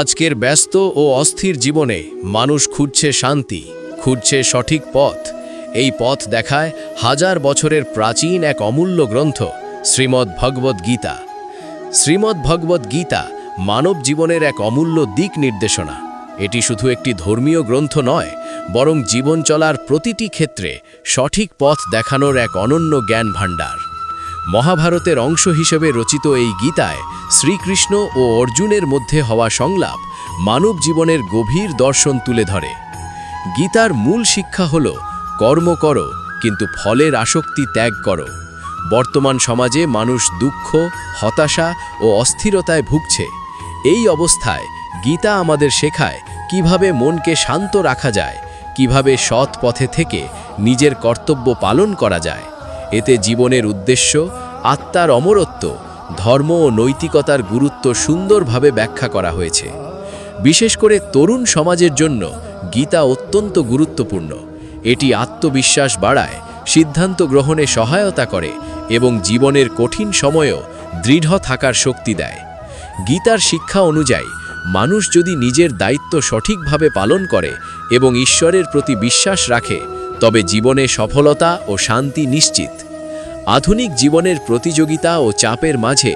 আজকের ব্যস্ত ও অস্থির জীবনে মানুষ খুঁজছে শান্তি, খুঁজছে সঠিক পথ। এই পথ দেখায় হাজার বছরের প্রাচীন এক অমূল্য গ্রন্থ শ্রীমদ্ ভগবদ্ গীতা। শ্রীমদ্ ভগবদ্ গীতা মানব জীবনের এক অমূল্য দিক নির্দেশনা। এটি শুধু একটি ধর্মীয় গ্রন্থ নয়, বরং জীবন চলার প্রতিটি ক্ষেত্রে সঠিক পথ দেখানোর এক অনন্য জ্ঞান ভাণ্ডার। মহাভারতের অংশ হিসেবে রচিত এই গীতায় শ্রীকৃষ্ণ ও অর্জুনের মধ্যে হওয়া সংলাপ মানব জীবনের গভীর দর্শন তুলে ধরে। গীতার মূল শিক্ষা হল কর্ম করো, কিন্তু ফলের আসক্তি ত্যাগ করো। বর্তমান সমাজে মানুষ দুঃখ, হতাশা ও অস্থিরতায় ভুগছে। এই অবস্থায় গীতা আমাদের শেখায় কিভাবে মনকে শান্ত রাখা যায়, কিভাবে সৎ পথে থেকে নিজের কর্তব্য পালন করা যায়। এতে জীবনের উদ্দেশ্য, আত্মার অমরত্ব, ধর্ম ও নৈতিকতার গুরুত্ব সুন্দরভাবে ব্যাখ্যা করা হয়েছে। বিশেষ করে তরুণ সমাজের জন্য গীতা অত্যন্ত গুরুত্বপূর্ণ। এটি আত্মবিশ্বাস বাড়ায়, সিদ্ধান্ত গ্রহণে সহায়তা করে এবং জীবনের কঠিন সময়েও দৃঢ় থাকার শক্তি দেয়। গীতার শিক্ষা অনুযায়ী মানুষ যদি নিজের দায়িত্ব সঠিকভাবে পালন করে এবং ঈশ্বরের প্রতি বিশ্বাস রাখে, তবে জীবনে সফলতা ও শান্তি নিশ্চিত। আধুনিক জীবনের প্রতিযোগিতা ও চাপের মাঝে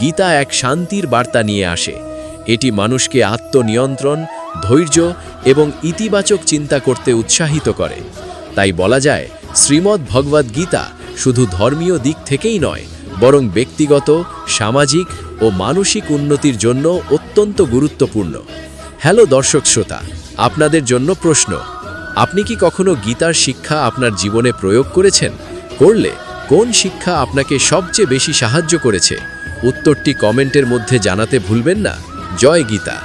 গীতা এক শান্তির বার্তা নিয়ে আসে। এটি মানুষকে আত্মনিয়ন্ত্রণ, ধৈর্য এবং ইতিবাচক চিন্তা করতে উৎসাহিত করে। তাই বলা যায়, শ্রীমদ্ ভগবদ্ গীতা শুধু ধর্মীয় দিক থেকেই নয়, বরং ব্যক্তিগত, সামাজিক ও মানসিক উন্নতির জন্য অত্যন্ত গুরুত্বপূর্ণ। হ্যালো দর্শক শ্রোতা, আপনাদের জন্য প্রশ্ন: আপনি কি কখনো গীতার শিক্ষা আপনার জীবনে প্রয়োগ করেছেন? করলে কোন শিক্ষা আপনাকে সবচেয়ে বেশি সাহায্য করেছে? উত্তরটি কমেন্টের মধ্যে জানাতে ভুলবেন না। জয় গীতা।